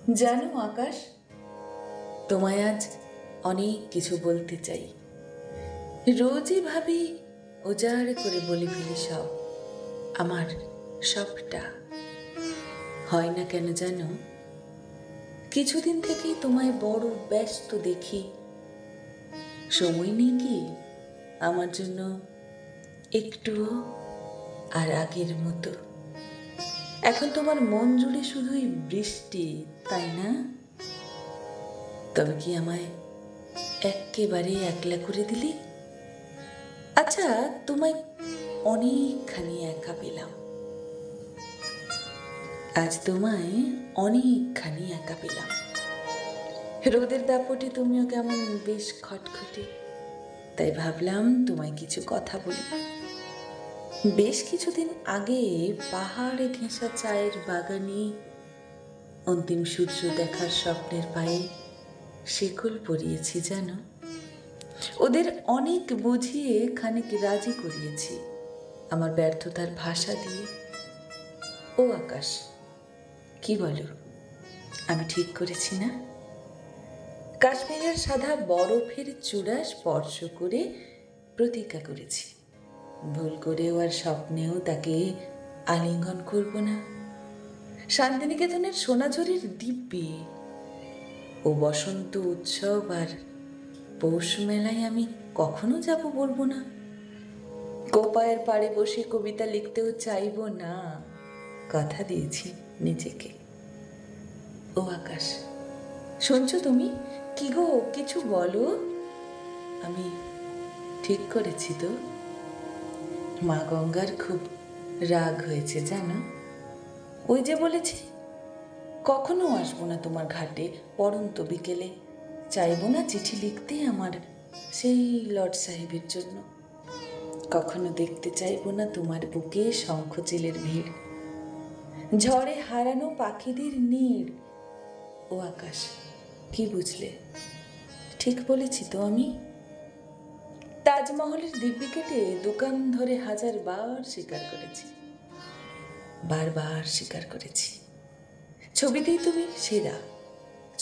জানো আকাশ, তোমায় আজ অনেক কিছু বলতে চাই। রোজই ভাবি উজাড় করে বলে ফেলি সব, আমার সবটা। হয় না কেন জানো? কিছুদিন থেকেই তোমায় বড় ব্যস্ত দেখি। সময় নেই কি আমার জন্য একটুও? আর আগের মতো এখন তোমার মন জুড়ে শুধুই বৃষ্টি, তাই না? তবে কি আমায় একেবারে একলা করে দিলি? আচ্ছা, তোমায় অনেকখানি একা পেলাম। আজ তোমায় অনেকখানি একা পেলাম। রোদের দাপটে তুমিও কেমন বেশ খটখটে, তাই ভাবলাম তোমায় কিছু কথা বলি। বেশ কিছুদিন আগে পাহাড়ে ঘেঁষা চায়ের বাগানে অন্তিম সূর্য দেখার স্বপ্নের পায়ে শিকল পরিয়েছি জানো। ওদের অনেক বুঝিয়ে খানিক রাজি করিয়েছি আমার ব্যর্থতার ভাষা দিয়ে। ও আকাশ, কি বলো, আমি ঠিক করেছি না? কাশ্মীরের সাদা বরফের চূড়া স্পর্শ করে প্রতিজ্ঞা করেছি, ভুল করেও আর স্বপ্নেও তাকে আলিঙ্গন করব না। শান্তিনিকেতনের সোনাঝুরির দিব্যি ও বসন্ত উৎসব আর পৌষ মেলায় আমি কখনো যাব বলবো না। কোপায়ের পাড়ে বসে কবিতা লিখতেও চাইব না, কথা দিয়েছি নিজেকে। ও আকাশ, শুনছো তুমি? কি গো, কিছু বলো। আমি ঠিক করেছি তো? মা গঙ্গার খুব রাগ হয়েছে জানো। ওই যে বলেছি কখনো আসবো না তোমার ঘাটে পড়ন্ত বিকেলে, চাইবো না চিঠি লিখতে আমার সেই লর্ড সাহেবের জন্য, কখনো দেখতে চাইবো না তোমার বুকে শঙ্খচিলের ভিড়, ঝড়ে হারানো পাখিদের নীড়। ও আকাশ, কি বুঝলে? ঠিক বলেছি তো আমি? তাজমহলের দিব্যি কেটে দোকান ধরে 1000বার স্বীকার করেছি, বারবার স্বীকার করেছি। ছবিতেই তুমি সেরা,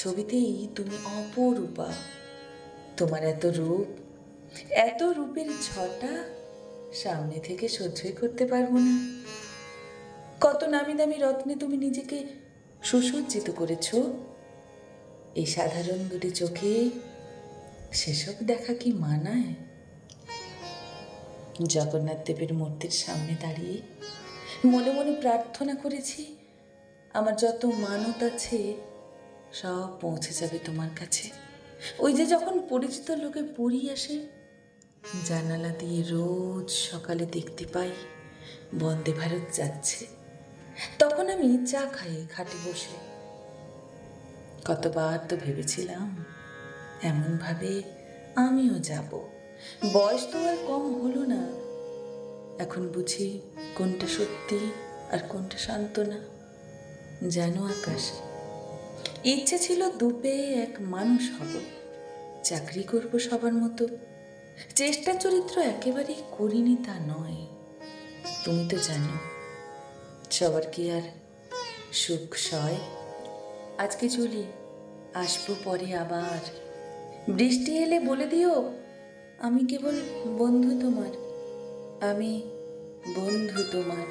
ছবিতেই তুমি অপরূপা। তোমার এত রূপের ছটা সামনে থেকে সহ্যই করতে পারবো না। কত নামি দামি রত্নে তুমি নিজেকে সুসজ্জিত করেছ, এই সাধারণ দুটি চোখে সেসব দেখা কি মানায়? জগন্নাথ দেবের মূর্তির সামনে দাঁড়িয়ে মনে মনে প্রার্থনা করেছি আমার যত মানত আছে সব পৌঁছে যাবে তোমার কাছে। ওই যে যখন পরিচিত লোকে পুরী আসে, জানালা দিয়ে রোজ সকালে দেখতে পাই বন্দে ভারত যাচ্ছে, তখন আমি চা খাই খাটে বসে। কতবার তো ভেবেছিলাম এমনভাবে আমিও যাব, বয়স তো আর কম হলো না। এখন বুঝি কোনটা সত্যি আর কোনটা সান্ত্বনা। জানো আকাশ, ইচ্ছে ছিল দুপেয়ে এক মানুষ হব, চাকরি করব সবার মতো। চেষ্টা চরিত্র একেবারেই করিনি তা নয়, তুমি তো জানো সবার কি আর সুখ সয়। আজকে চলি, আসবো পরে আবার। বৃষ্টি এলে বলে দিও আমি কেবল বন্ধু তোমার, আমি বন্ধু তোমার।